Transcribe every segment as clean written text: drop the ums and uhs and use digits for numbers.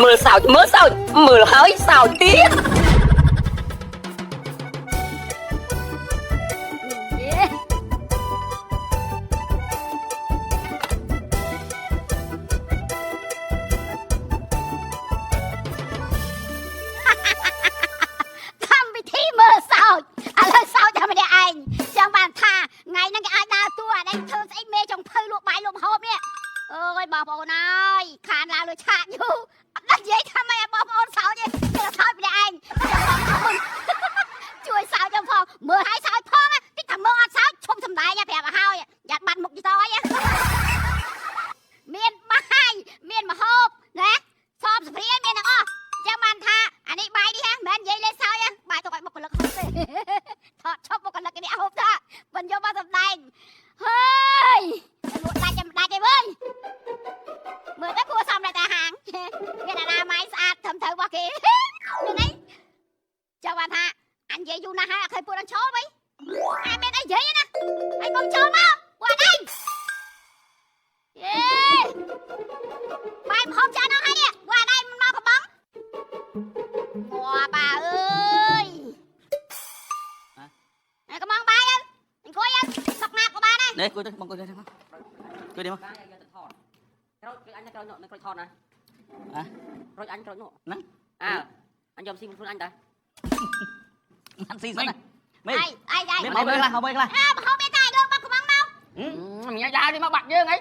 mưa sao mưa hỡi sao tiếc. ơi bà bố ơi khán là lựa chọn như đất giấy tham mày bà bố sao nhỉ giờ thôi bị anh chui sao trong phòng mưa hai sao phong á cái thằng mưa sao chung thầm đại nha bè bà hao giặt bắn một gì to nhá miền bay miền mà hộp nè xóm sập phía miền nào giang bàn tha anh ấy bay đi ha miền dây lên sao nhá bài tôi gọi một con lực thọt chốc một con lực cái đĩa hộp ra mình vô bao thầm đành hơi một tay chầm đại cái bơi mưa cái cua xong lại ta hàng cái là na máy sạch thầm thử qua kì như đấy cho bạn tha anh về du na ha khơi cua đang chó mấy hai bên ấy dễ nè anh không chó mà qua đây mày không cho nó hay nè qua đây mau có bóng bà ơi này có mong ba không anh coi không sọc nạp của ba đây đấy coi mong coi đi mà rồi anh nó coi thon này à rồi anh coi nọ nắng à anh dòm xin anh ta anh xin này ai mày không biết là không biết là không biết ai đâu bắt của bóng mau mình ra đi mà bật chứ ấy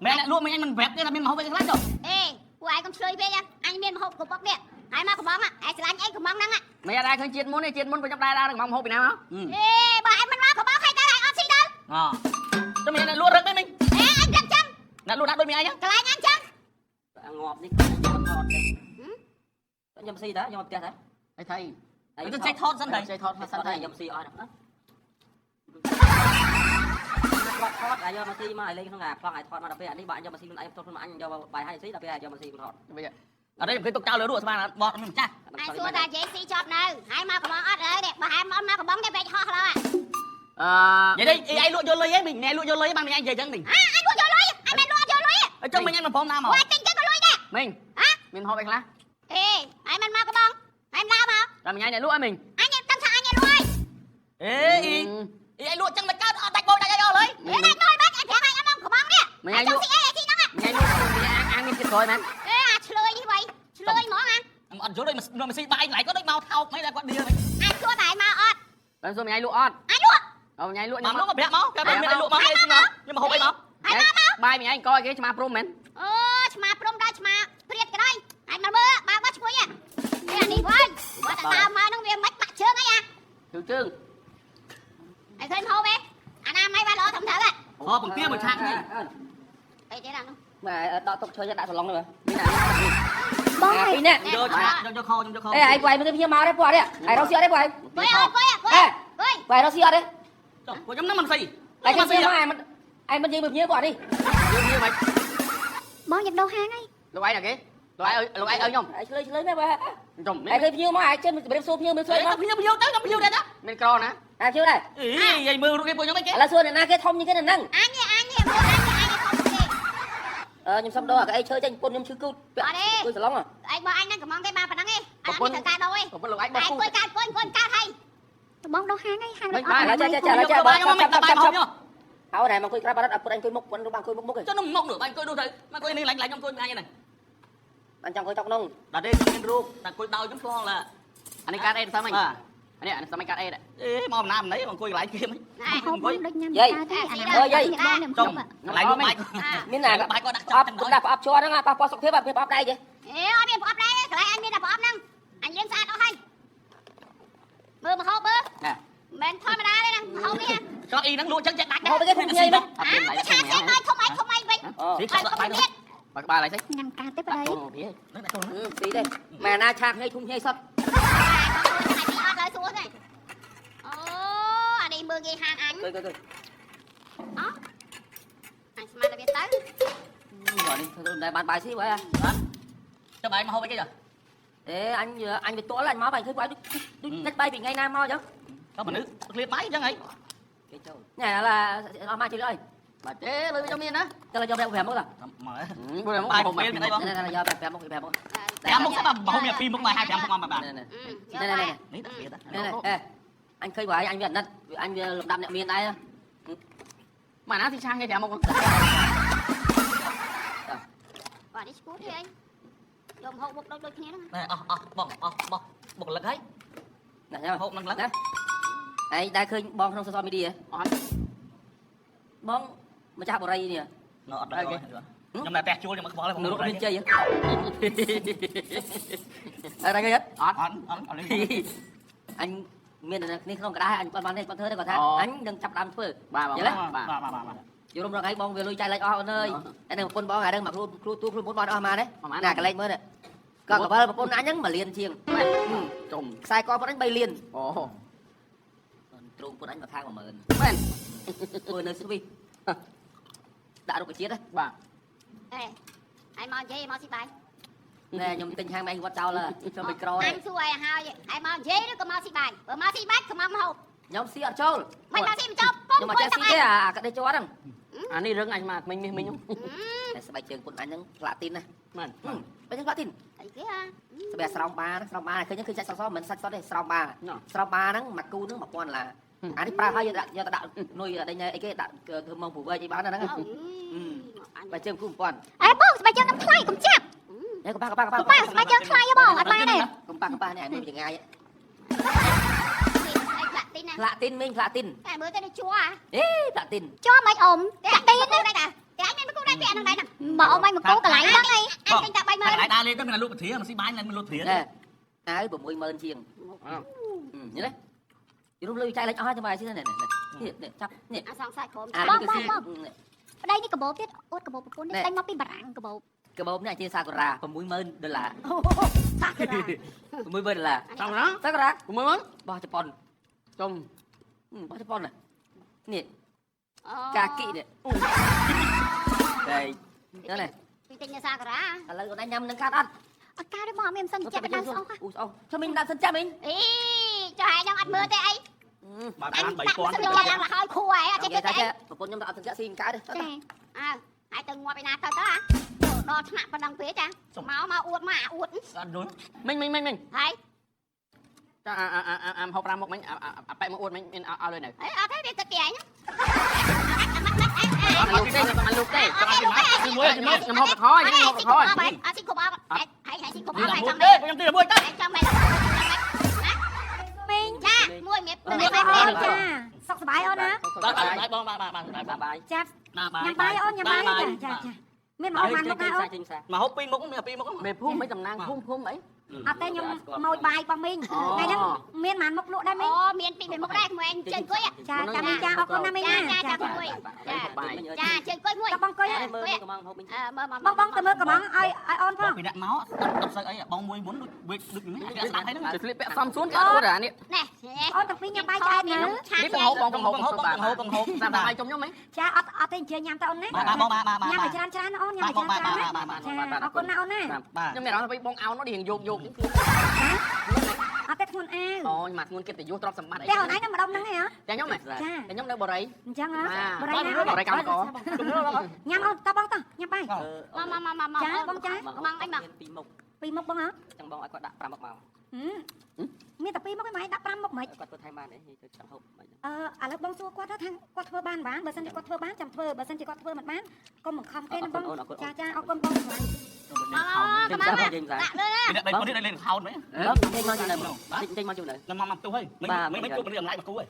mẹ lại luôn mình vẹp cái là mình không biết cái rồi ê của ai cũng chơi về nha anh miền mà hộp của bóng nè ai mà của bóng à ai sẽ anh của bóng năng á mày ra đây khơi chiên muốn vào trong đây ra đừng mong hộp bị nào không ê bà anh mình mà của bóng hay ta lại on xin đâu cho mình lại luôn rực đấy mình ê anh rực chân lại luôn đá đôi mình ai nhá cái anh chân ngọt đi thọt đi nhầm xì đó nhầm tiệt đấy thầy tôi chạy thon sân thầy sân thầy nhầm xì ở đó thọt là do mà xì mà lên không ngạc khoang này thọt mà đặc biệt đi bạn do mà xì anh thọt mà anh do bài hay xí đặc biệt do mà xì thọt bây giờ ở đây cái tục trao lửa đũa sao mà bọt mình cha ai xua ta dễ xì chọt nè hai mà của bóng ớt rồi đẹp bà hai mà của bóng đẹp vậy ho rồi vậy đi ai lụa vô lấy mình nè lụa vô lấy bằng mình anh về chân mình anh lụa vô lấy anh mẹ lụa vô lấy ở trong mình anh mà phom nào mà quay tình chứ có lấy nè mình mình hộp anh lá ê ai mình mà của bóng em lao mà rồi mình anh này lụa mình anh em tâm sự anh em lụa ê ai lụa chân mày cao đặt bôi đặt vô lấy ê này tôi bắt anh thằng anh của bóng nè mình anh lụa mình lụa ăn mình rồi mà ê chơi như vậy chơi ngõ ăn ăn chỗ đây mà xin ba anh lại có đấy mau thao mấy là con đi anh xua tại mà ớt rồi mình anh lụa on anh lụa nhảy lụa mà nó mà bẹt máu cái bên mình lụa máu nhưng mà hộp ấy máu bài mình anh coi cái mà prom men mà prom đây mà priệt cái đây anh mà mơ ba bắt chuối à đây là đi với tại sao mà nó viên mách bạc trương ấy à trương anh thêm hô bé anh em mấy ba lỗ thầm thử à hộp bằng kia mà chạc này đây thế nào mà đọ tục chơi cho đại long rồi bôi nè cho kho ê ai quay mấy cái phim máu đấy qua đấy ai đâu xịa đấy quay quay ơi quay đâu xịa đấy của nhóm nó mình xì ai cái xịa ai mình gì một nhớ quả đi như vậy bôi nhập đầu hàng ấy lục ai là cái lục ai ở nhông ai chơi mấy bà trồng ai chơi nhiều mà ai chơi mình bếp xốp nhiều mình chơi mà nhiều đây đó mình co nè ai chơi đây ý vậy mưa cái bôi nhóm mấy cái là xưa này na cái thông như cái này nâng anh không nhưng xong đâu à cái chơi tranh quân nhưng chưa cứu tôi sẽ lóng à anh bảo anh đang cầm mong cái ba phần đắng đi anh thử ca đâu ấy còn lục anh anh quên ca thay bóng đâu hàng ấy hàng mình là chà áo này mà coi bắt đặt anh coi mốc quân bằng coi mốc cho nó mốc nữa anh coi đâu thấy mà coi nên lạnh trong coi ai như này anh trong coi tóc nông đặt đây trong rô đặt coi đau giống con là anh ấy cá đây sao mày anh ấy sao mày cá đây đấy mom nam đấy còn coi lại kia mấy không có dây dây trong lại luôn mày miếng này cũng đặt áp cho đó nghe áp sọc thế mà áp đây chứ anh miếng áp đây cái anh miếng đặt áp năng anh liếm xa đâu hay bơ mà hộp bơ mình thôi mà đá đây nè hộp đi cho y nắng luôn chân chạy đặt hộp cái thùng nhây đó cái cha xe mai không ai vinh bà lại thấy ngăn ca tiếp ở đây tí đây mà na chạc ngay thùng nhây sắp anh đi mưa ghi hàng anh coi anh mai là biết tới rồi đi đây bàn bài xí vậy à cho bạn mà hộp cái gì để anh bị tối là anh máu bài thứ quái đất bay bị ngay nam mau chứ có mà nữ liệt máy chứ ngay này là mai chơi ơi bà chế lưới trong miên á cho là do bèo bèo mất à mở bữa nay nay một miên đây không này là do bèo mất bèo mất em không có mà hôm nay phim một ngày 200 không mà bà này này Vô này bài. này này này này này anh khơi vậy anh Việt đất anh lục đâm nhẹ miên đây mà nó thì sang cái chả một Bỏ đi cút đi anh. Dùng hộp bột đôi kia đó. này bọc lực ấy này nha hộp năng lực đấy đây đây khơi bong trong social media bong mà cha bộ đây nè nó ở đây rồi nhưng mà tẹt chua nhưng mà bỏ lại nửa một bên chơi ở đây hết anh miền này không cả đá anh con này con thơ đây còn thang anh đừng chập đám phơi bà vô trong đó cái bong về lui chạy lại anh ơi anh này con bong ở đây mặc luôn luôn muốn bong mà đấy nè cái lên mới đấy còn có con anh nhấn mà liền chiêng trùng sai con đánh bay liền ồ trùng con đánh vào thang mà mờn men ôi nơi sư vi đã được cái chiết đấy bà Ê, ai mau dây mau xí bài. nè nhung tình hàng này anh quát trao là cho micro này Anh xui hai vậy. Ai mau dây đó có mau xí bài. Vừa mau xí bài có mau hộp. nhóm xí ở châu Mày mau xí cho. nhưng mà cha xí thế à cái đây cho đằng anh đi rừng anh mà mình này sẽ bài trường con anh những Latin này mình bài những Latin Thấy kia ha. sẽ bài sòng ba này cứ những khi chạy sòng mình sạch đó đây sòng ba nó mặt cu nó mặc quan là anh đi pra hay giờ ta đạo nuôi ở đây nha cái đạo thơm mông phủ vơi chỉ bán nó đó bài trường cũng quan Ê bông, bài chơi nó play cũng chắc. đấy có ba Bài chơi play á bông, ở bài này. có ba này mình ngay Tin nè. Latin Cái bữa tới đi chua à? ê Latin Cho mày ổn. Cái tin đó đây nè. Cái anh em cô đây cái này nè. Bỏ mày một câu cả lại đó này. Anh kinh tạc bay mơ. lại đa lên cái mình là lúc thía mà xí bái lên mình lúc thía nè ai bộ mùi mơn chiêng như đấy chứ lúc lưu chạy lên cho bài xin này nè chắc nè À xong sai khổm. à Bông cái bông gì bông. Ở đây đi cà bố tiết. Út cà bố của con đi. Đánh móc pin bạc cà bố. cái bông này chia sakura bộ mùi mơn đây là Sakura. mùi mơn là xong đó sakura cũng mới mớn bao cho pon trùng bao cho pon này nè cà kỵ này đây đó này Tin như Sakura. là lần anh nhâm nâng cát ăn Ở ca đấy bỏ em sân chạy đang xong ha. cho mình làm sân cha mình Ý, cho hai nhau ăn mưa thế ấy. bà Anh ăn 7 tặng con sân chạy đang là hơi khô ấy, chết chết ấy. một con nhâm tạo sân cha xin cái đi À, hai từng ngoài bên nào tao á. Đo thằng bạn đăng phía cha. Máu uột. đúng mình Thấy. hộp ra một mình bậy một uốn mình ao lên này Ấy, thế đi thật kìa nhá. ăn lục đây ngâm hộp thôi Xin khủng bố. Hãy xin khủng bố này trong đây đây. em tin là bôi tắt Trong đây. Mình cha, nuôi miệt đừng để em cha. Sọc bài ôn á. bài bông bài Cha. Nhà bài ôn, nhà bài cha. Miền mà ăn lúc nào mà hộp pin một cũng mày phun mấy tầm nang phun ấy tên nhung mồi bài bằng mình ngày đó miền màn mộc lụa đây mình miền bị mộc đây mày trên cưới cha mình cha con năm mình cha con nuôi cha trên cưới nuôi bông cưới bông từ mưa cả món ai on không bị đạn máu tập sợi ấy bông muối muốn được những cái thấy nó chỉ slip xong xuống cả luôn rồi nè nè on tập phi nhà bài cha nữa biết bông hộp làm bài trong nhóm mấy cha ở tên chơi nhầm tao on đấy nhà phải chán nó on nhà phải chán cha con nào nè nhưng mà nó bị bông áo nó đi hình dục ở tết nguồn ao ôi mặt nguồn kia thì vô trong sầm bát đây hồi nãy nó mà đông nắng hả cha nhóm này cha nhóm đâu bò đấy chẳng hả bò đấy cam có nhắm on tao bông tao nhắm bay mà cha bông cha mang anh mà pi mốc bông hả chẳng bông ai có đặt pram mọc màu miền tập pi mốc cái máy đặt pram mốc máy có thay man đấy như chẳng hộp à lớp bông xua qua đó thằng qua thưa ban bán bờ sân chỉ qua thưa bán chầm thưa bờ sân chỉ qua thưa mặt bán con một không tên bông cha ao con bông trên sao không trên sao đây con đi đây lên hào nữa trên bao nhiêu này trên bao nhiêu này làm tu hơi mấy chút đường lại mà cứu ơi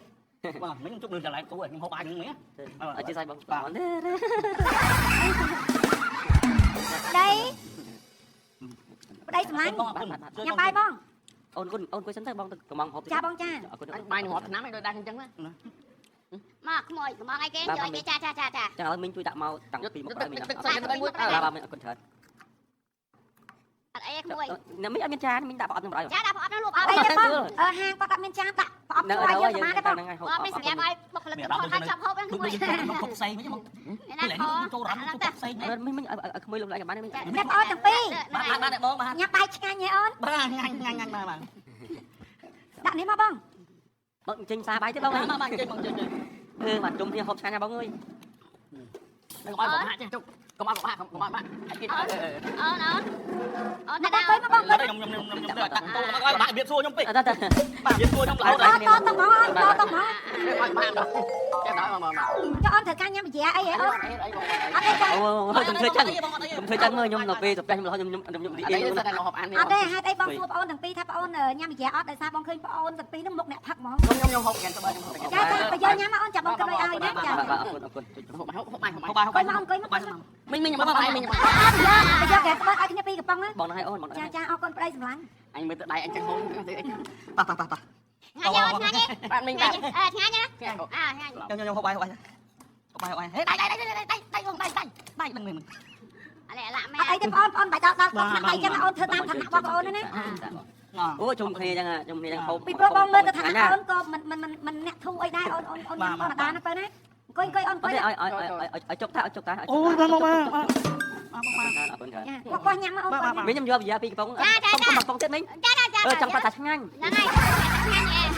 mấy chút đường lại cứu ơi nhưng hộp ai cũng mấy ở trên sai bông đây đây sủng lạnh nhà bay bông ôn quay sân thay bông từ mong hộp cha bông cha bay hộp nắm đây đang chân á mà mời mà ngay cái rồi cha chẳng là mình chui tạo màu tặng pin một cái mình ba mình còn thật em nuôi nếu mấy anh cha mình đã bỏ trong đó cha đã bỏ nó luôn ở đây bông hàng có đặt bên cha đặt bỏ qua giờ mà đấy bông mình sẽ nghe bài bọc lực con hai trăm hộp đang nuôi cục xây mấy chứ cái lẽ nó trâu rắn cục xây mình không luôn lại bán mình đẹp ơi thằng pi ba đẹp bông mà nhà bay cha nhẹ ơn ba nhanh mà đặt nếm mà bông bông trên xa bay chứ bông mà trên mà trung thì hộp xa nhà bông ơi Không ai bỏ hạ chứ, không ai bỏ hạ, không ai bỏ hạ. nó Nó đau tới nó bông Nó đây nhom tặng tôi nó coi bạn biết xua nhom pít. Ờ, Bạn biết xua nhom lẩu to đấy. to to mỏ to mỏ Bạn bạn đó. Cái đó mà. cho anh thử ca nhắm dẻ ấy ơn Không thấy chân ơi, nhom nộp về tập tranh mà thôi nhom đi Đấy luôn. là đang họp ăn đi. អត់ទេហេតុអីបងសួរបងអូនទាំងពីរថាបងអូនញ៉ាំយ៉ាអត់ដោយសារបងឃើញបងអូនទាំងពីរហ្នឹងមុខអ្នកផឹកហ្មង Nhom hộp kèn cho bạn. ចាចាបើយកញ៉ាំមកអូនចាប់បងគិតឲ្យណាចា Hộp bài. កុយមកអូនកុយមក Mình mà bài mình. អត់យកគេស្បត់ឲ្យគ្នាពីរកំប៉ុងណា Bọn nó hay ôn, bọn nó ចា hay. ចាអរគុណប្តីសម្លាញ់ Anh mới tự đẩy anh chẳng hôn. Ta. ញ៉ាំញ៉ាំ Bạn mình ញ៉ាំ bạn. ញ៉ាំណាអើញ៉ាំ Nhom hộp bài. Hộp bài. Hey, đây không đây. Đây đừng mình. អលែឡាក់មែនអត់អីទេបងអូនបាយដល់ថ្ងៃចឹងអូនធ្វើតាមឋានៈបងប្អូនណា Ngon. Ủa, chung kia chẳng hộp. ពីព្រោះបងមើលទៅឋានៈអូនក៏មិនអ្នកធូអីដែរអូនញ៉ាំធម្មតាណាបើណាអង្គុយអូនអង្គុយ Ở chốc ta. Ôi, ba. គាត់ញ៉ាំមកអូន Mấy nhom vô bây giờ pi cái bóng. Không bật bóng tiếp mấy. ចាចាចា Trong ta thạch nhanh. ហ្នឹងហើយញ៉ាំញ៉ាំ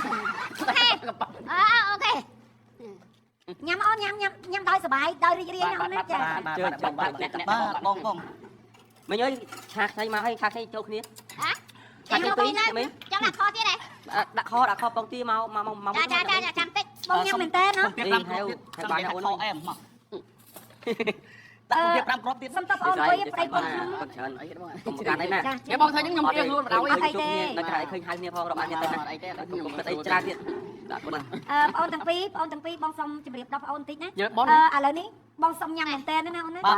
អូខេញ៉ាំអូនញ៉ាំដោយសុបាយដោយរីករាយណាអូនណាចា Bông. Mấy ơi, chạc thấy mà hay chạc thấy châu kia. ចាំ Chạc ពី thấy ណា tí mấy. ចាំដាក់ខទៀតហ៎ Đã kho bóng tia mau. ចាចាំតិចបងញ៉ាំមែនតើណា Em mà. Tao việc làm cropទៀត សុំតបអូនអុយប្តីបងខ្ញុំ Con trơn. Cùng một cái đấy nè. Cái bông thấy những nhom kia luôn vào đâu ấy. Nó cái khơi hai nia phong đó bạn nhận tên này. Cũng có tay traទៀត. Đã con này. បងអូនទាំងពីរបងសុំជម្រាបដល់បងអូនតិចណា Nhớ bón. ឥឡូវនេះបងសុំញ៉ាំមែនតើណាអូនណា Ba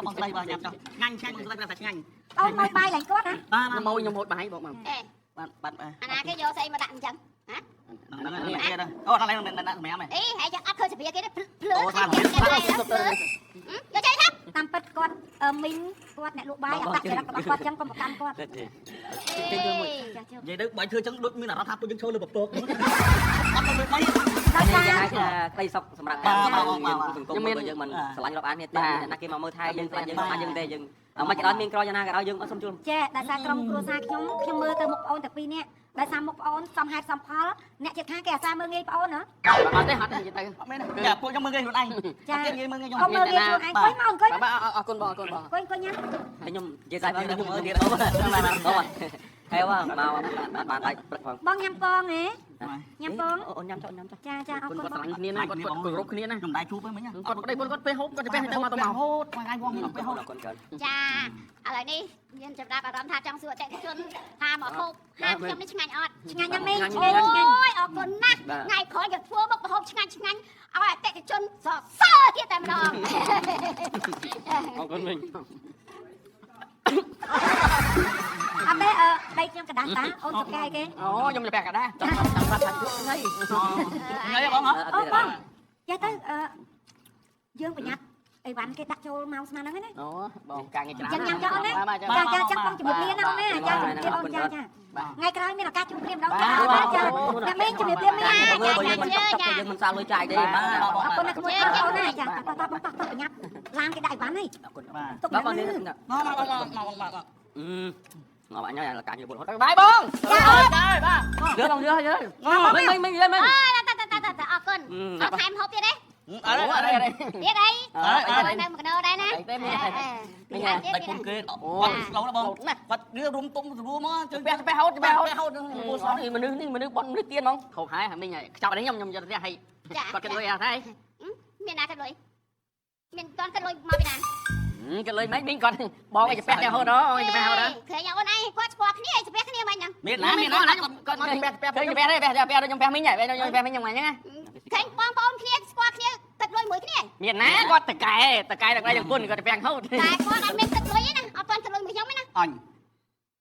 bông đây ba nhầm cho. Nhanh bông đây là nhanh. អូនមកបាយឡើងគាត់ណា Ba môi nhom hột bài bông mà. អេ Bạn អាណាគេយកស្អីមកដាក់អញ្ចឹង kia đây. Ô thằng này mẹ mày. អីហើយចាំអត់ឃើញសាបៀគេទេភ្លឺ Ô គេ thằng គេ này. យកចេញណាតាមពិតគាត់មីងគាត់អ្នកលក់បាយអត់ដាក់ចរិតរបស់គាត់អញ្ចឹងកុំប្រកាន់គាត់ Vậy đấy bài thưa chẳng đốt như là nó tháp tôi những show lên bập bột. Bắt được mấy. ដោយសារ là cây sọc sầm rạc từng cùng bây giờ mình sẵn lọc ăn hết nè kia mà mơ thai dân sẵn dân ăn dân tê dân mà cái đó miên coi cho na cái đó dân ở sông chuông ចេះដោយសារក្រុមគ្រួសារខ្ញុំមើលទៅមុខបងអូនតែពីរនាក់ដោយសារមុខបងអូនសំហេតុសំផលអ្នកជិតខាងគេអាសាមើលងាយបងអូនណា Bạn thấy hot thì tay. Dạ, cô trong mưa gây luôn anh. Kia mưa gây អូនមើលងាយខ្លួនឯងអង្គុយមកអង្គុយ Ba con bò. អង្គុយញ៉ាំ thấy nhung dây dài bao nhiêu nhung ở kia đâu rồi theo mà bạn tay bật phòng បងញ៉ាំពងហ៎ញ៉ាំពង ôn nhắm cho ចាចាអរគុណ Con បង thằng kia này, con rục kia này. Dùng đai chú với mấy nhá. Con đây con pe hốt, con pe tao mà hốt, ngoài ai quăng pe hốt. con trơn ចាឥឡូវនេះយើងចាប់ដាក់អារម្មណ៍ថាចង់សួរអតិថិជនថាមកហូបហាងខ្ញុំនេះឆ្ងាញ់អត់ឆ្ងាញ់ណាស់មីងអូយអរគុណណាស់ថ្ងៃក្រោយយើងធ្វើមុខម្ហូបឆ្ងាញ់ឲ្យអតិថិជនសរសើរទៀតតែម្ដង con mình អត់ទេដៃខ្ញុំកដាស់តាអូនសុកែគេ Ồ, dùng là bẹt cả đa. Chẳng phát thành trước ngay. Ngay bông hả? អូបងចេះទៅយើងប្រញាប់អីវ៉ាន់គេដាក់ចូលមកស្មានហ្នឹងណា Ồ, bông càng ngày ចឹងញ៉ាំចោលណាចាចាចឹងបងជំរាបលាណាអូនណាចាជំរាបលាអូនចាចាថ្ងៃក្រោយមានឱកាសជួបគ្នាម្ដងចាចាតែមីងជំរាបលាមីងចា dân mình sao lôi chạy đi អរគុណណាស់ក្មួយអូនណាចាតោះប្រញាប់ឡានគេដាក់អីវ៉ាន់ហីទុក đó នៅ con điលើ ngồi bạn nhau là cả nhiều buồn hốt Bye bông. Trời ba. đưa không đưa mình lên mình តអរគុណអត់ថែមហូបទៀតទេ Ở đây, ở đây, ở đây. ទៀតអីនៅមកកណោដែរណា Đây tên này. Đây con kia. Ồ, lâu đó bông. Này, vật đưa rung tung rùa mà. Chơi pe hốt, pe hốt. mua xóa thì mình đưa bọn nước tiên không Không phải hả mình này. Chào đấy nhom cho hay. Còn cái đuôi à thấy. មានណាកាត់លុយមានតន់កាត់លុយមកពីណា Cái lời mấy mình còn bò cái pe hốt đó, cái pe hốt đó. ឃើញអូនឯងគាត់ស្គាល់គ្នាស្ពះគ្នាមិនហ្នឹង Miền lá con pe đây nhom pe mình nhảy, nhom pe mình nhom này nhá. ឃើញបងប្អូនគ្នាស្គាល់គ្នាកាត់លុយមួយគ្នា Miền lá con tờ cài được đây quân còn pe hốt. តែគាត់អត់មានកាត់លុយទេណាអត់តន់កាត់លុយមួយខ្ញុំទេណា Anh.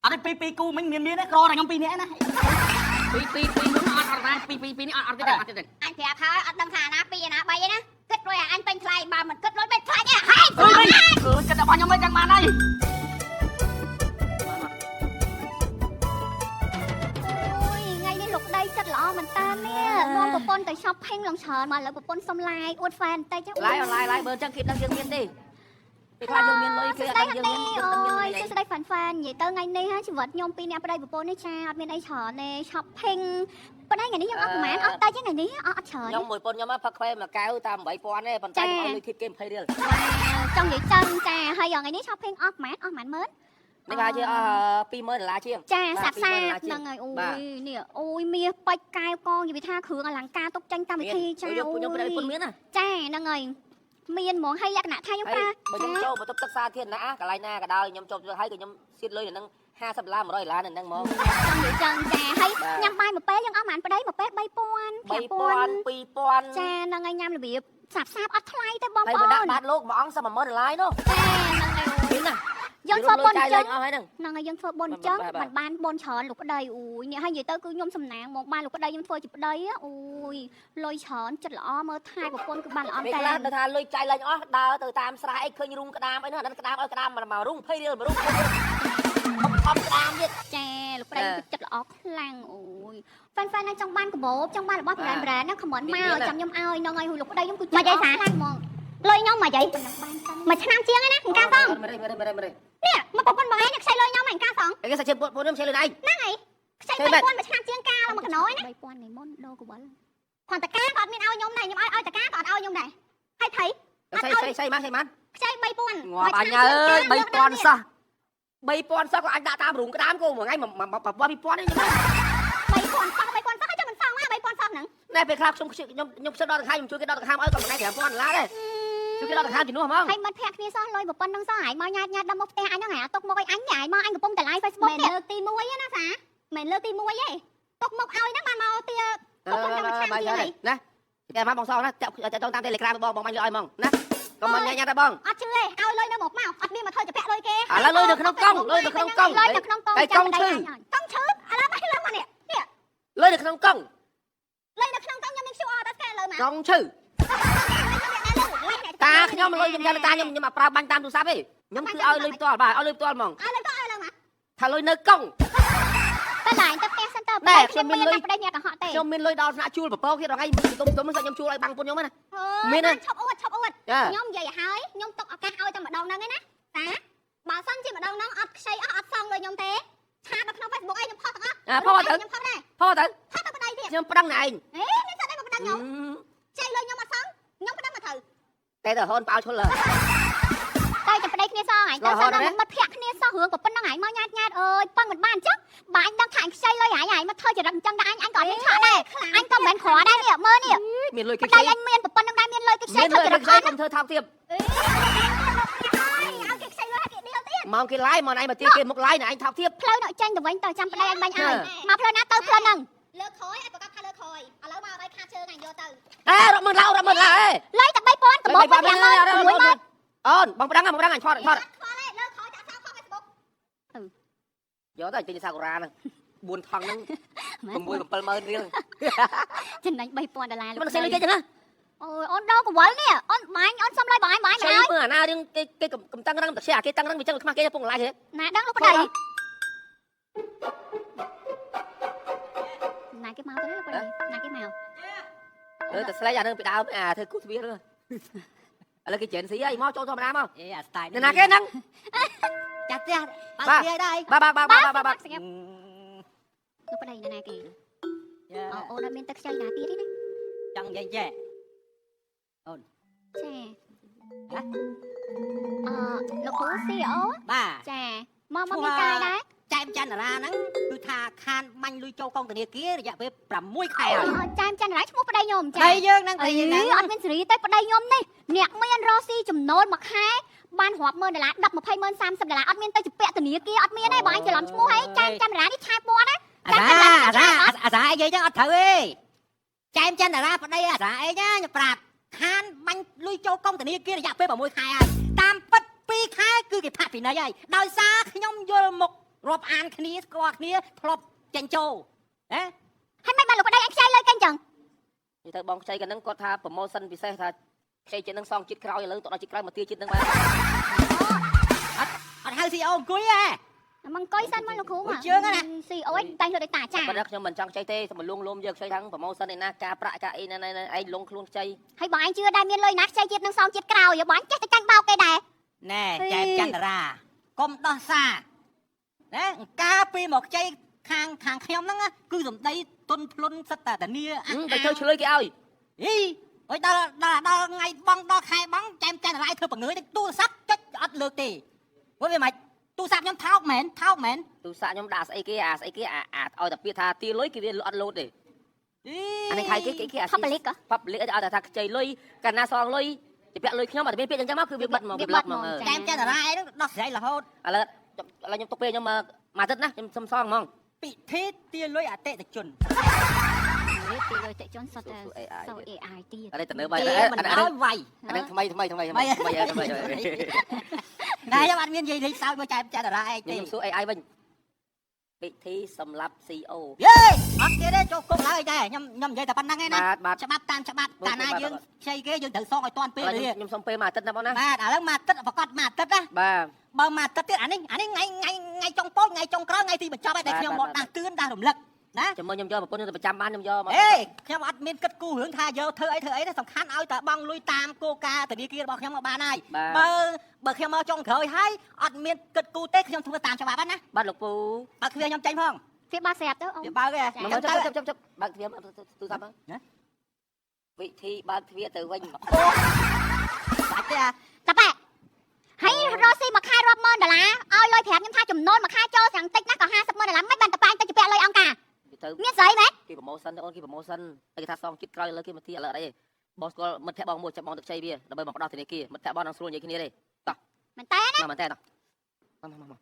Ở đây pi cu mình miền miền đấy, ro này nhom pi nè nè. Pi nó ăn ra, pi nó ăn cái này. អញប្រាប់ហើយអត់ដឹងថាណា2ណា3ទេណាគិតលុយអាអញពេញថ្លៃបើមិនគិតលុយមិនខ្លាចទេហេ Cái đập bao nhom lên chẳng mà đây. អូយថ្ងៃនេះលោកដីចិត្តល្អមែនតើនេះនាំប្រពន្ធទៅ shopping ឡើងច្រើនមកឥឡូវប្រពន្ធសុំឡាយអួតហ្វែនបន្តិច lái bơ chân kịp đang dương miên đi ពេលខ្លះយើងមានលុយគេអត់ដឹងយើងមាន អូយសួស្ដីហ្វាន់ហ្វាននិយាយទៅថ្ងៃនេះជីវិតខ្ញុំពីរអ្នកប្តីប្រពន្ធនេះចាអត់មានអីច្រើនទេ shopping ប៉ុន្តែថ្ងៃនេះយើងអត់ប្រហែលអត់តែថ្ងៃនេះអត់ច្រើន ខ្ញុំមួយប៉ុនខ្ញុំផឹកខ្វែមួយកែវតាម 8000ទេប៉ុន្តែខ្ញុំឲ្យលុយ keep game 20រៀល ចង់និយាយចឹងចាហើយថ្ងៃនេះ shopping អស់ប្រហែលម៉ឺន នេះថាជា$20000ជាង ចាសាប់ហ្នឹងហើយអូយនេះអូយមាសបាច់កែវកងនិយាយថាគ្រឿងអលង្ការទុកចាញ់តាមវិធីចាអូយខ្ញុំប្តីពុនមានណាចាហ្នឹងហើយមានហ្មងហើយលក្ខណៈថាខ្ញុំប្រើ បើខ្ញុំចូលបន្ទប់ទឹកសាធារណៈកន្លែងណាក៏ដោយខ្ញុំចូលទៅហើយក៏ខ្ញុំសៀតលុយនៅនឹង$50 $100នៅហ្នឹងហ្មង ចង់និយាយចឹងចាហើយញ៉ាំបាយមួយពេលយើងអស់ប្រហែលប្តីមួយពេល3000 $2000 2000 ចាហ្នឹងហើយញ៉ាំរបៀបសាប់អត់ថ្លៃទេបងប្អូន ហើយបើដាក់បាតលោកមួយអង្គស$10000នោះ ចាហ្នឹងហើយ មានណា យើងធ្វើបុណ្យចឹង អស់ហើយហ្នឹង ហ្នឹងហើយយើងធ្វើបុណ្យចឹងមិនបានបុណ្យច្រើនលោកប្តីអូយនេះហើយនិយាយទៅគឺខ្ញុំសំណាងមកបានលោកប្តីខ្ញុំធ្វើជាប្តីអូយលុយច្រើនចិត្តល្អមើលថែប្រពន្ធគឺបានល្អ ពេល តែ ខ្លះទៅថាលុយចាយឡើងអស់ដើរទៅតាមស្រះអីឃើញរូងក្តាមអីនោះអាក្តាមឲ្យក្តាមមករូង20រៀលមករូងខំក្តាមទៀត ចាលោកប្តីគឺចិត្តល្អខ្លាំងអូយហ្វានណាចង់បានកបោបចង់បានរបស់ប្រែណាខមមិនមកចាំខ្ញុំឲ្យហ្នឹងហើយលោកប្តីខ្ញុំគឺចិត្តល្អខ្លាំងហ្មងលុយខ្ញុំមកយាយមួយឆ្នាំជាងហ្នឹងណាអង្ការសង មើល នេះមកប្រពន្ធបងឯងខ្ចីលុយខ្ញុំអង្ការសង អីគេសាច់ជើងពួកខ្ញុំខ្ចីលុយឯង ហ្នឹងហើយខ្ចី3000មួយឆ្នាំជាងកាលមកកណយណា3000នេះមុនដូរកវលខនតកាក៏អត់មានឲ្យខ្ញុំដែរខ្ញុំឲ្យតកាក៏អត់ឲ្យខ្ញុំដែរហើយថៃ ស្អីមក ខ្ចី3000 ងាប់អញអើយ3000សោះ3000សោះក៏អាចដាក់តាមរូងក្តាមគោមួយថ្ងៃ2000ឯង 3000សោះហើយចាំមិនសងមក3000សោះហ្នឹង ណែពេលខ្លះខ្ញុំខ្ញុំផ្សេងដល់ដង្ហើមខ្ញុំជួយគេដល់ដង្ហើមឲ្យក៏មួយថ្ងៃ$5000ដែរជួយគេដល់ដង្ហើមជំនួសហ្មង ហើយមិត្តភក្តិគ្នាសោះលុយប្រពន្ធហ្នឹងសោះហើយមកញ៉ាតដល់មកផ្ទះអញហ្នឹងហើយទុកមកឲ្យអញហើយមកអញកំពុងតែ live Facebook នេះលើកទី1ណាសាមិនលើកទី1ទេទុកមកឲ្យហ្នឹងបានមកទៀតប្រពន្ធខ្ញុំឆ្នាំទៀតហើយ ណាតែមកបងសងណាចាក់ចូលតាម Telegram បងបាញ់លុយឲ្យហ្មងណាក៏មិនញ៉ាំតែបង អត់ជឿទេឲ្យលុយនៅមកអត់មានមកធ្វើចាក់លុយគេ ឥឡូវលុយនៅក្នុងកង់លុយនៅក្នុងកង់ លុយនៅក្នុងកង់ ហើយកង់ឈឺ កង់ឈឺឥឡូវមកលើមកនេះ លុយនៅក្នុងកង់ លុយនៅក្នុងកង់ខ្ញុំមាន QR តែស្កែនលើមក កង់ឈឺតាខ្ញុំលុយខ្ញុំតាខ្ញុំមកប្រើបាញ់តាមទូរស័ព្ទទេខ្ញុំគឺឲ្យលុយផ្ទាល់បាទឲ្យលុយផ្ទាល់ហ្មង ឲ្យលុយទៅឲ្យលើមក ថាលុយនៅកង់ តែឡាយទៅផ្ទះសិនទៅ ណែខ្ញុំមានលុយ ប្តីអ្នកកុហកទេ ខ្ញុំមានលុយដល់ថ្នាក់ជួលប្រពោទៀតថ្ងៃទុំខ្ញុំជួលឲ្យបាំងពុនខ្ញុំណា មានឈប់អួត ចា ខ្ញុំនិយាយឲ្យហើយខ្ញុំទុកឱកាសឲ្យតែម្ដងហ្នឹងឯណាតាបើសិនជាម្ដងហ្នឹងអត់ខ្ចីអត់សងលុយខ្ញុំទេឆាតនៅក្នុង Facebook ឯងខ្ញុំផុសទាំងអស់ខ្ញុំផុសដែរ ផុសទៅ ផុសទៅប្តីទៀត ខ្ញុំប្តឹងណែឯង នេះស្អីមកប្តឹងខ្ញុំចៃលុយខ្ញុំអត់សងខ្ញុំប្តឹងមកត្រូវ តែទៅហូនប៉ោឈុលលើ តែចាំប្តីគ្នាសងឯងទៅសិនតែមិត្តភក្តិគ្នាសោះរឿងប៉ុណ្្នឹងឯងមកញ៉ាតអើយប៉ឹងមិនបានអញ្ចឹងបើអញដឹងថាអញខ្ចីលុយឯងមកធ្វើចរិតអញ្ចឹងតែអញក៏អត់មានឆក់ដែរអញក៏មិនក្រដែរនេះមើលនេះ មានលុយគេ តែអញមានប៉ុណ្្នឹងដែរមានលុយគេខ្ចី មានលុយគេខ្ចីកុំធ្វើថោកទៀត ឲ្យគេខ្ចីលុយឲ្យគេឌីលទៀត មកគេឡាយមកឯងមកទៀតគេមុខឡាយណែឯងថោកទៀត ផ្លូវនៅចេញទៅវិញទៅចាំប្តីអញបាញ់ឲ្យមកផ្លូវណាទៅផ្លូវហ្នឹងលើខយឲ្យប្រកាសថាលើខយឥឡូវមកឲ្យខាតជើងអញយកទៅ អេរត់មើលឡៅអេ លុយតែ3000កំបោក50000 អូនបងប្តឹងអញឆត់ លើខយដាក់សារខំ Facebook យកទៅចេញសាកូរ៉ាហ្នឹង4ថងហ្នឹង6 70000រៀល ចំណេញ$3000 មិនខ្ចីលុយគេចឹងណា អូយអូនដល់កវលនេះអូនបាញ់អូនសុំលុយបងឯងមក ខ្ចី ឲ្យ មើលអាណារឿងគេកំតឹងរឹងតែខ្ចីអាគេតឹងរឹងវាចឹងខ្មាស់គេពងឡាយទេ ណាដឹងលោកប្តីណាគេមកទៅលោកប្តីណាគេមក តែស្លេចអានឹងពីដើមអាធ្វើគូទ្វារឥឡូវគេចេញស៊ីអីមកចូលធម្មតាមក អេអាស្តាយ ណាគេហ្នឹង ចាស់ផ្ទះបើស្គាយដែរ បាទ លោកប្តីណាគេអូនអត់មានទឹកខ្ចីណាទៀតទេណា ចង់និយាយចេះ ចាលោកគ្រូ CEO បាទ ចាមកមានកាយដែរ ចែមច័ន្ទរាហ្នឹងគឺថាខានបាញ់លុយចូលកងធនាគាររយៈពេល6ខែហើយ ចាមច័ន្ទរាឈ្មោះប្តីខ្ញុំចា តែយើងហ្នឹងតែយើងហ្នឹង អត់មានសេរីទេប្តីខ្ញុំនេះអ្នកមានរស់ស៊ីចំណូលមួយខែបានរាប់$10000 10 20ម៉ឺន$30អត់មានទៅជាពាក់ធនាគារអត់មានទេបងច្រឡំឈ្មោះអីចាមច័ន្ទរានេះឆាពាន់ណា អាសាអីនិយាយចឹងអត់ត្រូវទេចែមច័ន្ទរាប្តីអាសាអីណាខ្ញុំប្រាប់ខានបាញ់លុយចូលកងធនាគាររយៈពេល6ខែហើយតាមពិត2ខែគឺគេផាកពិន័យហើយដោយសារខ្ញុំយល់មុខរាប់អានគ្នាស្គាល់គ្នាធ្លាប់ចាញ់ចូលហ៎ ហើយមិនបានលោកប្តីអញខ្ចីលុយគេអញ្ចឹង និយាយទៅបងខ្ចីកាលហ្នឹងគាត់ថា promotion ពិសេសថាខ្ចីជាតិហ្នឹងសងជាតិក្រោយឥឡូវទៅដល់ជាតិក្រោយមកទាជាតិហ្នឹងបាន អត់ហៅ CEO អង្គុយហ៎ មកអង្គុយសិនមកលោកគ្រូមក CEO តែងលើដូចតាចា ប៉ុន្តែខ្ញុំមិនចង់ខ្ចីទេតែមកលងលោមយកខ្ចីថាង promotion ឯណាការប្រាក់ការអីណាឯងលងខ្លួនខ្ចី ហើយបងអញជឿដែរមានលុយណាខ្ចីជាតិនឹងសងជាតិក្រោយបងចេះតែចាញ់បោកគេដែរ ណែចែមចន្ទរាកុំដោះសារណាការពីមកខ្ចីខាងខ្ញុំហ្នឹងគឺសម្ដីទុនភ្លុនសិតតាធានា ទៅចូលឆ្លើយគេឲ្យ អីអុយដល់ថ្ងៃបងដល់ខែបងចែមចន្ទរាធ្វើបង្ងើយទូរស័ព្ទចុចអត់លើកទេព្រោះវាមិនទូរស័ព្ទខ្ញុំថោកមែន ទូរស័ព្ទខ្ញុំដាក់ស្អីគេអាឲ្យតែពាក្យថាទាលុយគេវាអត់លោតទេអានេះខៃគេអា public ហ៎ public ឲ្យតែថាខ្ចីលុយកាលណាសងលុយទៅពាក់លុយខ្ញុំអត់មានពាក្យអញ្ចឹងមកគឺវាបិទមកវា block មក ចែមចន្ទរាឯងដោះស្រាយរហូត ឥឡូវខ្ញុំទុកពេលខ្ញុំមកអាទិត្យណាខ្ញុំសុំសងហ្មង ពិធីទាលុយអតិថិជន រៀបពីលើតិចជនសុទ្ធតែសូ AI ទៀត អត់ទៅនៅបាយ មិនឲ្យវាយ អានេះថ្មី ណែខ្ញុំអត់មាននិយាយលេងសើចមកចែមចន្ទរាឯងទេ ខ្ញុំសួរ AI វិញពិធីសម្រាប់ CEO យេអត់ទៀតទេចូលគុកឡើយតែខ្ញុំនិយាយតែប៉ុណ្្នឹងឯណា បាទ ច្បាប់តាមច្បាប់កាលណាយើងខ្ចីគេយើងត្រូវសងឲ្យតាន់ពេលនេះ ខ្ញុំសុំពេលមួយអាទិត្យណាបងណា បាទឥឡូវមកអាទិត្យប្រកាសមកអាទិត្យណា បាទ បើមកអាទិត្យទៀតអានេះថ្ងៃចុងពូជថ្ងៃចុងក្រោយថ្ងៃទីបញ្ចប់ឯតែខ្ញុំមកដាស់តឿនដាស់រំលឹកណា ចាំមើលខ្ញុំយកប្រពន្ធខ្ញុំទៅប្រចាំបានខ្ញុំយកមក អេខ្ញុំអត់មានគិតគូររឿងថាយកធ្វើអីទេសំខាន់ឲ្យតែបងលុយតាមគោលការណ៍ធនាគាររបស់ខ្ញុំមកបានហើយបើខ្ញុំមកចុងក្រោយហើយអត់មានគិតគូរទេខ្ញុំធ្វើតាមច្បាប់ណា បាទលោកពូ បើគ្រាខ្ញុំចាញ់ផង វាបើស្រាប់ទៅអូន វាបើកទេ មកចាប់បើកទ្វារទូរស័ព្ទមកវិធីបើកទ្វារទៅវិញ បាច់ទេ តាប៉ែហើយរស់ស៊ីមួយខែរាប់ម៉ឺនដុល្លារឲ្យលុយប្រាប់ខ្ញុំថាចំនួនមួយខែចូលយ៉ាងតិចណាស់ក៏50,000ដុល្លារមិនបានតប៉ែទៅជពាក់លុយអង្គការ ទៅ មានស្អីមែន គេប្រម៉ូសិនអូនគេប្រម៉ូសិនគេថាសងចិត្តក្រោយលើគេមកទីឥឡូវអីបងស្គាល់មិត្តភក្តិបងមួយចាប់បងទៅខ្ចីវាដើម្បីមកផ្ដោះធនាគារមិត្តភក្តិបងនឹងស្រួលនិយាយគ្នាទេតោះ មែនតើណា មែនតើតោះមក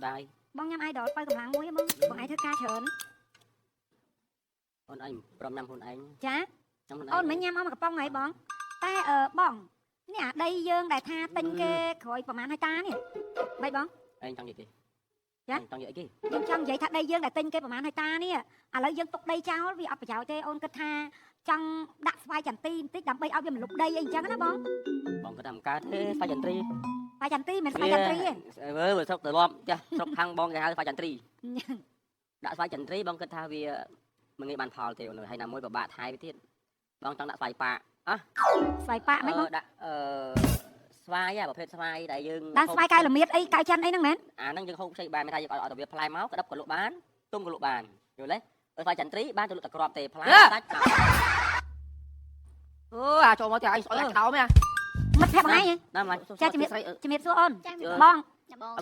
បាយ បងញ៉ាំ idol បើកម្លាំងមួយបងឯងធ្វើការច្រើន អូនឯងព្រមញ៉ាំខ្លួនឯង ចា ញ៉ាំខ្លួនឯង អូនមិនញ៉ាំអស់មួយកំប៉ុងហីបងតែបងនេះអាដីយើងដែលថាទិញគេក្រោយប្រហែលហិកតានេះមិនបង ឯងចង់និយាយទេ ចា ចង់និយាយអីគេ យើងចង់និយាយថាដីយើងដែលទិញគេប្រហែលហិកតានេះឥឡូវយើងទុកដីចោលវាអត់ប្រយោជន៍ទេអូនគិតថាចង់ដាក់ស្វាយចន្ទីបន្តិចដើម្បីឲ្យវាមិនលុបដីអីអញ្ចឹងណាបង បងគាត់ថាមិនកើតទេស្វាយចន្ទ្រី ស្វាយចន្ទីមិនស្វាយចន្ទីទេ មើលស្រុកទៅរាប់ចាស់ស្រុកខាងបងគេហៅស្វាយចន្ទ្រីដាក់ស្វាយចន្ទ្រីបងគិតថាវាមិនងាយបានផលទេអូនហើយណាមួយពិបាកថែវាទៀតបងចង់ដាក់ស្វាយប៉ាអះ ស្វាយប៉ាមិនបង ដាក់ស្វាយប្រភេទស្វាយដែលយើង ដាក់ស្វាយកៅល្មៀតអីកៅចិនអីហ្នឹងមែន អាហ្នឹងយើងហូបខ្ចីបានមិនថាយើងឲ្យទៅវាផ្លែមកក្តាប់ក៏លក់បានទុំក៏លក់បានយល់ទេស្វាយចន្ទ្រីបានទៅលក់តែក្របទេផ្លែដាច់អូអាចូលមកតែឯងស្អុយខ្លោមែន មិត្តភក្តិបងឯង ណាម្លាយ ចាជំរាបសួរអូន បង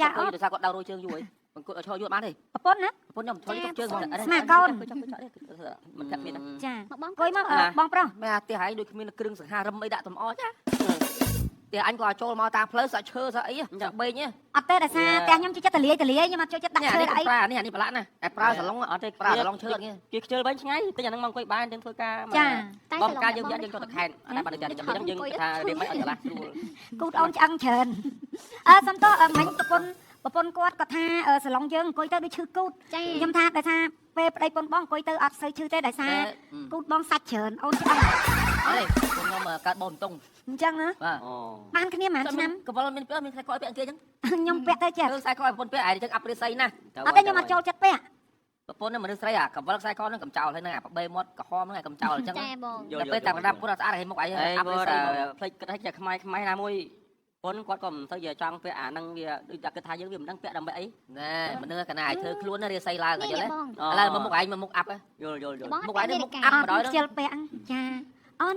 ចាអូន ដោយសារគាត់ដៅរួយជើងយូរអីបងគាត់ឈរយូរបានទេ ប្រពន្ធណា ប្រពន្ធខ្ញុំឈរយូរជើងមិន ស្មាកូន មិនកាត់មាន ចាមកបងអង្គុយមកបងប្រុស មែនអាផ្ទះឯងដូចគ្មានគ្រឿងសង្ហារឹមអីដាក់តំអចាផ្ទះអញក៏ចូលមកតាមផ្លូវសាក់ឈើសាក់អីចាំបេង អត់ទេដោយសារផ្ទះខ្ញុំចូលចិត្តតលាយខ្ញុំអត់ចូលចិត្តដាក់ឈើអី ប្រើនេះប្រឡាក់ណាតែប្រើសាឡុងអត់ទេប្រើសាឡុងឈើអត់គេខ្ជិលវិញឆ្ងាយតែអាហ្នឹងមកអង្គុយបានយើងធ្វើការ ចាតែ បងការយើងយកយើងចូលទៅខេត្តអត់បានតែចាំយើងថារៀបមិនអត់ឆ្លាស់ស្រួល គូតអូនឆ្អឹងច្រើនសំតមិញប្រពន្ធគាត់គាត់ថាសាឡុងយើងអង្គុយទៅដូចឈឺគូតខ្ញុំថាដោយសារពេលប្តីប្រពន្ធបងអង្គុយទៅអត់សូវឈឺទេដោយសារគូតបងសាច់ច្រើនអូនឆ្អឹង អេខ្ញុំកើតបូនតុង អញ្ចឹងណា បាទ បានគ្នាមួយឆ្នាំ កវលមានពាក់មានខ្សែកពាក់អង្គគេអញ្ចឹង ខ្ញុំពាក់ទៅចា ខ្សែកប្រពន្ធពាក់ឯងអញ្ចឹងអាប់រិស័យណាស់ អត់ទេខ្ញុំអត់ចូលចិត្តពាក់ ប្រពន្ធមនុស្សស្រីអាកវលខ្សែកហ្នឹងកំចោលហើយហ្នឹងអាបបេមាត់ក្រហមហ្នឹងកំចោលអញ្ចឹង ចាបង តែពេលតែប្រដាប់ពុនអត់ស្អាតឲ្យមុខឯងអាប់រិស័យផ្លេចគិតឲ្យជាខ្មែរណាមួយពុនគាត់ក៏មិនទៅជាចង់ពាក់អាហ្នឹងវាដូចតែគិតថាយើងវាមិនដឹងពាក់ដើម្បីអីណែមិនដឹងកណាឲ្យធ្វើខ្លួនរិស័យឡើងអញ្ចឹងឥឡូវមកមុខឯងមកមុខអាប់យល់មុខឯងមុខអាប់បណ្ដោយ ខ្ជិលពាក់ចាអូន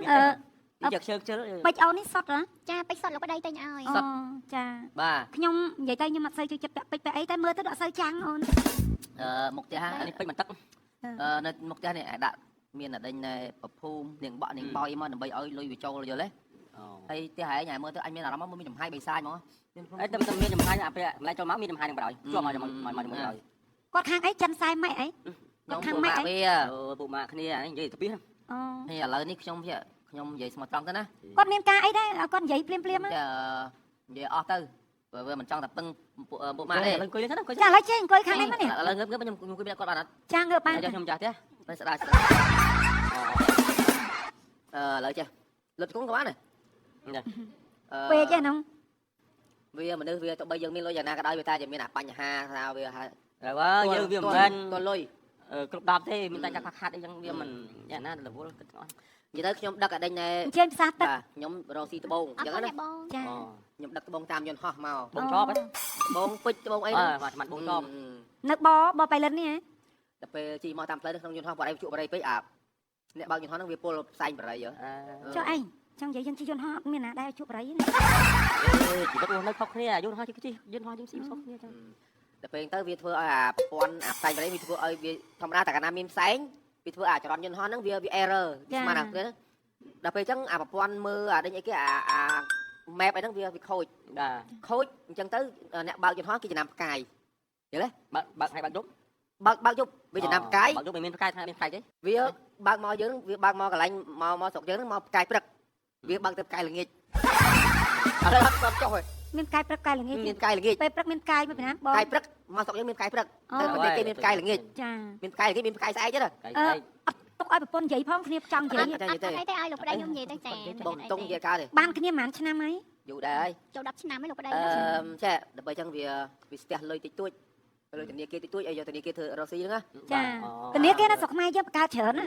យកខ្ជិល ពេជ្រអូននេះសុតហ៎ចាពេជ្រសុតលោកប្តីទិញឲ្យចា បាទ ខ្ញុំនិយាយទៅខ្ញុំអត់សូវចូលចិត្តពាក់ពេជ្រពាក់អីតែមើលទៅអត់សូវចាំងអូន មុខផ្ទះអានេះពេជ្របន្ទឹកនៅមុខផ្ទះនេះដាក់មានដេញប្រភូមនាងបក់នាងបោយមកដើម្បីឲ្យលុយវាចូលយល់ទេហើយផ្ទះឯងមើលទៅអញមានអារម្មណ៍មានចំហាយបិសាចហ្មងអីតែមានចំហាយអាពេលម្លេះចូលមកមានចំហាយនឹងបដ ாய் ជាប់មកជាមួយបដ ாய் គាត់ខាងអីចិនខ្សែម៉េចអីគាត់ខាងម៉េចអី ពូម៉ាក់គ្នាអានេះនិយាយទៅពីហើយឥឡូវនេះខ្ញុំនិយាយស្មោះត្រង់ទៅណា គាត់មានការអីដែរគាត់និយាយភ្លាមនិយាយអស់ទៅបើវាមិនចង់តែពឹងពូម៉ាក់ទេអង្គុយទៅណាអង្គុយ ចាឥឡូវចេះអង្គុយខាងនេះមកនេះ ឥឡូវងើបខ្ញុំអង្គុយមានគាត់បានអត់ ចាងើបបាន ខ្ញុំចាស់ទេទៅស្ដាយឥឡូវចេះលុតគង់ក៏បានដែរ ពេកហ្នឹង វាមនុស្សវាទៅបីយើងមានលុយយ៉ាងណាក៏ដោយវាតែជាមានអាបញ្ហាថាវា rồi giờ việc mình ទល់លុយ cực đạp thế mình tay chắc khát đi chẳng việc mình nhà na là vô និយាយទៅខ្ញុំដឹកអាដេញណែ អញ្ជើញផ្សារទឹក បាទខ្ញុំរកស៊ីត្បូងអ អត់ ញ្ចឹង ទេ ណា បង ចា ខ្ញុំដឹកត្បូងតាមយន្តហោះមក bông chó ấy ត្បូងពេជ្រត្បូងអីហ្នឹង mặt bông chó នៅបបៃលិននេះហ៎ ដល់ពេលជីមកតាមផ្លូវក្នុងយន្តហោះបរិយជក់បរិយពេកអាអ្នកបើកយន្តហោះហ្នឹងវាពលផ្សែងបរិយ ចុះឯងចង់និយាយយើងជិះយន្តហោះមានណាដែរជួបបរិយណា chỉ bắt uống nước khóc kia vô hoa chứ chứ vô hoa chứ xí khóc kia ដល់ពេលទៅវាធ្វើឲ្យអាប្រព័ន្ធអាផ្សែងបរិយវាធ្វើឲ្យវាធម្មតាតែកាលណាមានផ្សែងវាធ្វើអាចរន្តយន្តហោះហ្នឹងវា error ស្មានតែដល់ពេលអញ្ចឹងអាប្រព័ន្ធមើលអាដេញអីគេអា map អីហ្នឹងវាខូច ខូចអញ្ចឹងទៅអ្នកបើកយន្តហោះគេចំណាំផ្កាយយល់ទេ bạn hay bạn đúng បើកយប់វាចំណាំផ្កាយ bạn đúng mình cái thằng bên phải đấy វាបើកមកយើងវាបើកមកកន្លែងមកស្រុកយើងហ្នឹងមកផ្កាយព្រឹកវាបើកទៅផ្កាយល្ងាចអត់ដល់ចុះហើយ មានកាយព្រឹកកាយល្ងាច មានផ្កាយល្ងាច ពេលព្រឹកមានកាយមួយពីណាបង ផ្កាយព្រឹកមកស្រុកយើងមានផ្កាយព្រឹកតែប្រទេសគេមានផ្កាយល្ងាច ចា មានផ្កាយល្ងាចមានផ្កាយស្អែកទេណា cái អឺអត់ទុកឲ្យប្រពន្ធនិយាយផងគ្នាចង់និយាយ អត់ទេ អីទេឲ្យលោកប្តីខ្ញុំនិយាយទៅចា បងតុងនិយាយកើតទេ បានគ្នាប្រហែលឆ្នាំហើយ យូរដែរ ចូល10ឆ្នាំហើយលោកប្តី ចាដើម្បីអញ្ចឹងវាស្ទះលុយតិចតួចលុយធនាគារតិចតួចឲ្យយកធនាគារធ្វើរកស៊ីហ្នឹងណា ចាធនាគារនៅស្រុកខ្មែរយើងបង្កើតច្រើនណា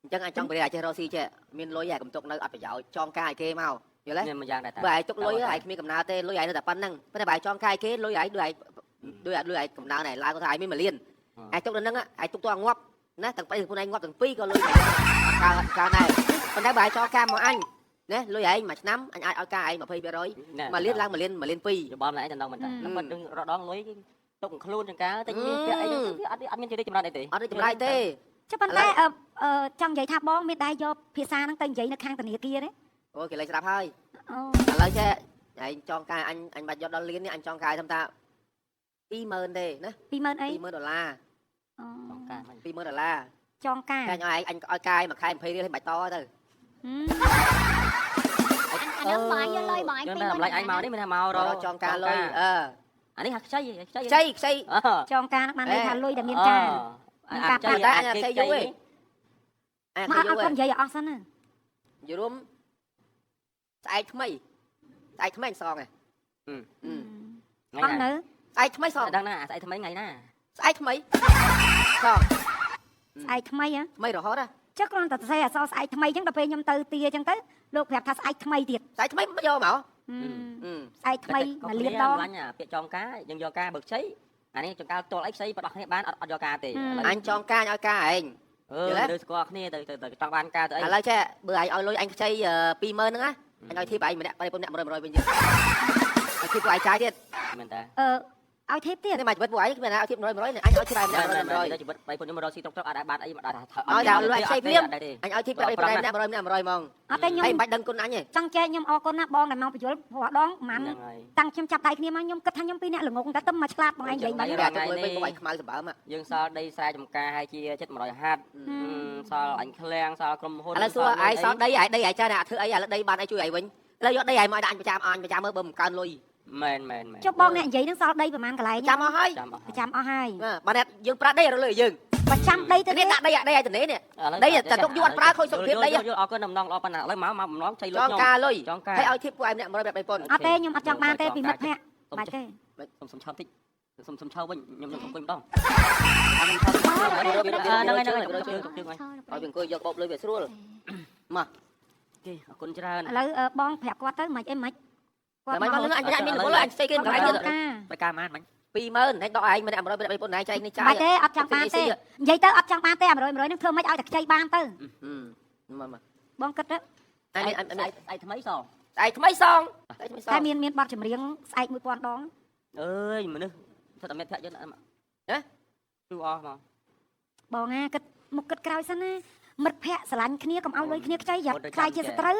អញ្ចឹងអាចចង់បរិយាចេះរកស៊ីចេះមានលុយហើយកុំទុកនៅអត់ប្រយោជន៍ចងការឲ្យគេមកយល់ទេ nên mà giang đại បើឯងទុកលុយឯងគ្មានកំណើទេលុយឯងនៅតែប៉ុណ្្នឹងប៉ុន្តែបើឯងចង់កាយគេលុយឯងដូចឯងកំណើណែឡើងគាត់ថាឯងមាន1លានឯងទុកនៅហ្នឹងឯងទុកទៅងាប់ណាទាំងប្តីខ្លួនឯងងាប់ទាំងពីរក៏លុយកើដែរប៉ុន្តែបើឯងចង់ការមកអញណាលុយឯងមួយឆ្នាំអញអាចឲ្យការឯង 20% 1លានឡើង1លាន2 rồi bom lại thành đâu mình mình đừng rõ đón lối tục luôn chẳng cá tại vì cái ấy ăn miếng chơi đi chừng nào đấy អត់ទេចម្លែកទេ ចុះប៉ុន្តែចង់និយាយថាបងមានដែរយកភាសាហ្នឹងទៅនិយាយនៅខាងធនាគារទេ អូគេលេងស្ដាប់ហើយ អូ ឥឡូវចេះឯងចង់ការអញបាច់យកដល់លាននេះអញចង់ការធម្មតា20000ទេណា 20000អី $20000 អូ $20000 ចងការ តែអញឲ្យកាយមួយខែ20រៀលឲ្យបាច់តទៅ អាហ្នឹងបាយយកលុយបងអញ nhưng mà lại anh màu đấy mình làm màu រ rồi កចង់ការលុយ anh ấy hạt chay ខ្ចី ចងការបានន័យថាលុយដែលមានការ hạt chay hạt chay vô ấy អា មក គេយ អ ល់ ត់គាត់និយាយឲ្យអស់សិនណា យល់រួមស្អែកថ្មីស្អែកថ្មីសងហ៎ ngày អស់ nào នៅ ស្អែកថ្មីសង đang nè tại thằng mấy ngày nè ស្អែកថ្មីសង ស្អែកថ្មីហ៎ ថ្មីរហូតណា ចុះគ្រាន់តែសរសេរអក្សរស្អែកថ្មីអញ្ចឹងដល់ពេលខ្ញុំទៅទាអញ្ចឹងទៅលោកប្រាប់ថាស្អែកថ្មីទៀត ស្អែកថ្មីមកយកមក ស្អែកថ្មីមួយលានដង anh àពាក្យចងការយើងយកការបើខ្ចីអានេះចង្ការទល់អីខ្ចីបដោះគ្នាបានអត់យកការទេ អញចង់ការឲ្យការឯង ទៅស្គាល់គ្នាទៅចង់បានការទៅអី ឥឡូវចេះបើឯងឲ្យលុយអញខ្ចី20000ហ្នឹងណាអញឲ្យធីបឯងម្នាក់បើពុនអ្នក100វិញទៀតឲ្យធីបពួកឯងចាយទៀត មែនតា ឲ្យធីបទៀត នេះមកជីវិតពួកឯងគ្មានណាឲ្យធីប100អញឲ្យធីបឯងម្នាក់ 100 100 ជីវិតបីពុនខ្ញុំរកស៊ីតុកតុកអត់ដែរបានអីមិនដែរ ឲ្យតែលុយខ្ចីព្រាមអញឲ្យធីបឯងម្នាក់100ហ្មង អត់ទេខ្ញុំ ឯងបាច់ដឹងគុណអញទេ ចង់ចែកខ្ញុំអរគុណណាបងដែលមកបញ្យល់ព្រោះដងមិន ហ្នឹងហើយ តាំងខ្ញុំចាប់ដៃគ្នាមកខ្ញុំគិតថាខ្ញុំពីរអ្នកល្ងងតែទៅមកឆ្លាតបងឯងនិយាយមក តែទុកលុយវិញពួកឯងខ្មៅសម្បើម យើងសល់ដីស្រែចម្ការហើយជាចិត្ត100ហាត់សល់អញឃ្លាំងសល់ក្រុមហ៊ុន ឥឡូវសួរឯងសល់ដីឯងចាណាធ្វើអីឥឡូវដីបានឯងជួយឯងវិញឥឡូវយកដីឯងមកដាក់អញប្រចាំមើលបើមិនកើនលុយ មែន ចុះបងអ្នកនិយាយនឹងសល់ដីប្រហែលកន្លែង ចាំអស់ហើយ ប្រចាំអស់ហើយ បើអ្នកយើងប្រាដីរលុយយើង ប្រចាំដីទៅ នេះដាក់ដីឲ្យទៅនេះដីតែទុកយួរអត់ប្រើខូចសុខភាពដី យល់អរគុណដំណងល្អប៉ុណ្ណាឥឡូវមកម្ដងចៃលុយ ចង់ ខ្ញុំ ការលុយ ចង់ការ ហើយឲ្យធីបពួកឯងម្នាក់100ប្រាប់ប្រពន្ធ អត់ទេខ្ញុំអត់ចង់បានទេពីមិត្តភក្តិបាច់ទេ សុំឆោតតិចសុំឆោវិញខ្ញុំសុំអង្គុយម្ដងហ្នឹងហើយឲ្យវាអង្គុយយកបោកលុយវាស្រួលមកគេអរគុណច្រើន ឥឡូវបងប្រាប់គាត់ទៅមិនអីមិន តែមិនមកលឿនអញមានពលអញស្អីគេកន្លែងទៀត បកាម៉ានមិញ 20000ហើយដកឯងម្នាក់100ប្រាប់ប្រពន្ធឯងចែកនេះចាយ បាច់ទេអត់ចង់បានទេនិយាយទៅអត់ចង់បានទេ100នឹងធ្វើមិនឲ្យតែខ្ចីបានទៅ មក បងគិតទៅ តែមាន អីថ្មីសង តែថ្មីសង តែមានបទចម្រៀងស្អែក1000ដង អើយមនុស្សស្តែមិត្តភក្តិយើងហ៎ជូអស់មក បងណាគិតមុខគិតក្រោយសិនណាមិត្តភក្តិស្រឡាញ់គ្នាកុំឲ្យលុយគ្នាខ្ចីយ៉ាខ្លាយជាសត្រូវ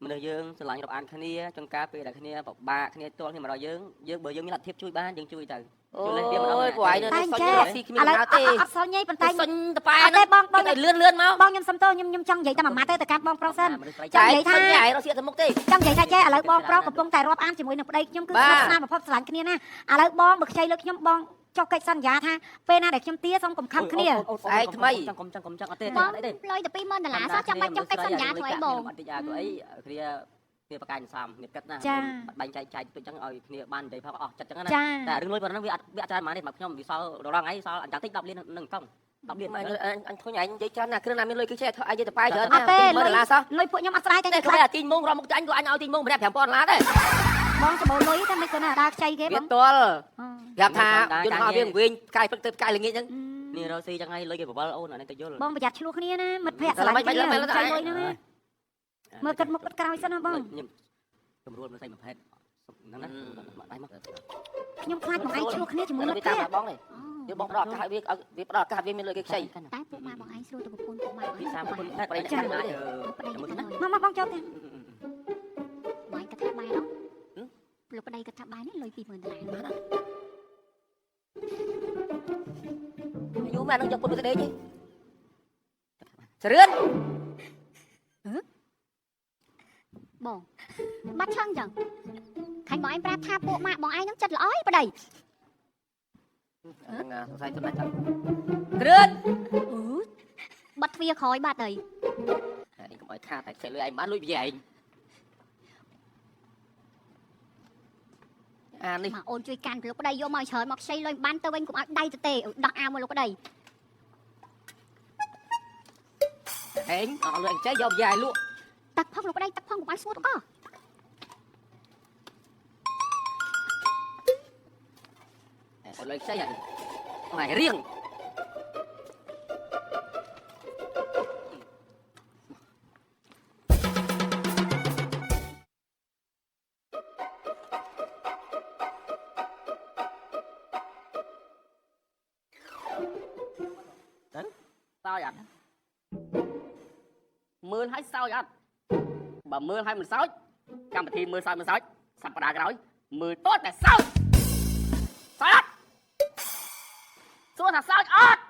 មនុស្សយើងស្រឡាញ់រាប់អានគ្នាចង្ការពេលដែលគ្នាពិបាកគ្នាទាល់គ្នាមកដល់យើងបើយើងមានលទ្ធភាពជួយបានយើងជួយទៅ អូយពួកឯងនៅសុញស៊ីគ្មាន ឥឡូវ ណាទេ អត់សល់ញ៉ៃប៉ុន្តែ សុញតប៉ែ អត់ទេបងបង លឿនមក បងខ្ញុំសុំទោសខ្ញុំចង់និយាយតែមួយម៉ាត់ទេទៅកាត់បងប្រុសសិន ចែកថាឯងរកស៊ីទៅមុខទេ ចង់និយាយថាចេះឥឡូវបងប្រុសកំពុងតែរាប់អានជាមួយនឹងប្តីខ្ញុំគឺស្និទ្ធស្នាលបំផុតស្រឡាញ់គ្នាណាឥឡូវបងបើខ្ចីលើខ្ញុំបងចុះកិច្ចសន្យាថាពេលណាដែលខ្ញុំទាសុំកំខឹងគ្នា ឯងថ្មីចង់អត់ទេ បងលុយតែ$20000សោះចាំបាច់ចុះកិច្ចសន្យាធ្វើអីបង អត់តិចអាទៅអីគ្នា គ្នាប្រកាយសំគ្នាគិតណាបាញ់ចែកចែកទៅចឹងឲ្យគ្នាបាននិយាយផងអស់ចិត្តចឹងណាតែរឿងលុយប៉ុណ្ណឹងវាអត់ច្រើនហ្មងនេះមកខ្ញុំវាសល់រងថ្ងៃសល់អញ្ចឹងតិច10លាននឹងកង់10លានអញឃើញអញនិយាយច្រើនណាគ្រឿងណាមានលុយគឺចេះធ្វើអញទៅបាយច្រើនណា$10,000សោះ លុយពួកខ្ញុំអត់ស្រ័យទេ តែគាត់ទីងមុងរំមុខចាញ់គាត់អញឲ្យទីងមុង$5,000ដែរ បងច្បោលុយតែមិនគិតណាដើរខ្ចីគេបង វាទល់ប្រាប់ថាយន្តហោះវាវិញកាយព្រឹកទៅកាយល្ងាចហ្នឹង នេះរកស៊ីចឹងហើយលុយគេបវលអូនអានេះទៅយល់ បងប្រយ័ត្នឆ្លោះគ្នាណាមិត្តភ័ក្តិស្រឡាញ់គ្នាចៃលុយណាមើលគិតមុខគិតក្រោយសិនណាបង ខ្ញុំស្រួលមើលស្អីមួយផែតហ្នឹងណាដៃមក ខ្ញុំខ្លាចបងឯងឆ្លោះគ្នាជាមួយមិត្ត វា ភ័ តាម ក្តិ បងនេះយកបងផ្ដោតកាសវាផ្ដោតកាសវាមានលុយគេខ្ចី តែពួកម៉ាបងឯងស្រួលទៅប្រពន្ធពួកម៉ាបងឯង តាមប្រពន្ធផែតប្រេងចាស់ណាស់ ប្តីមកបងចូលទេបងឯងគិតថាបាយនោះលោកប្តីគិតថាបាយនេះលុយ$20,000បានអត់ យូរមែននឹងយកពុតទៅដេកទេច្រឿន បងបាត់ឆឹងចឹងខាញ់បងឯងប្រាប់ថាពួកម៉ាបងឯងនឹងចិត្តល្អឯប្តី ហ្នឹងសរសៃទៅណាស់ចឹងគ្រឿន បាត់ទ្វារក្រោយបាត់ហើយ នេះកុំឲ្យខាតតែខ្ចីលុយឯងបានលុយពីឯងអានេះ មកអូនជួយកាន់លោកប្តីយកមកច្រើនមកខ្ចីលុយបានទៅវិញកុំឲ្យដៃទៅទេដោះអាមួយលោកប្តី ហេងអត់លុយអញ្ចឹងយកពីឯងលក់ ទឹកផងលោកប្តីទឹកផងកុំឲ្យស្ងួតក៏ អត់លុយខ្ចីហើយអស់រៀង តើអត់ មើលឲ្យសោចអត់បើមើលឲ្យមិនសោចកម្មវិធីមើលសោចមិនសោចសប្តាហ៍ក្រោយមើលតតែសោចសោចអត់សួរថាសោចអត់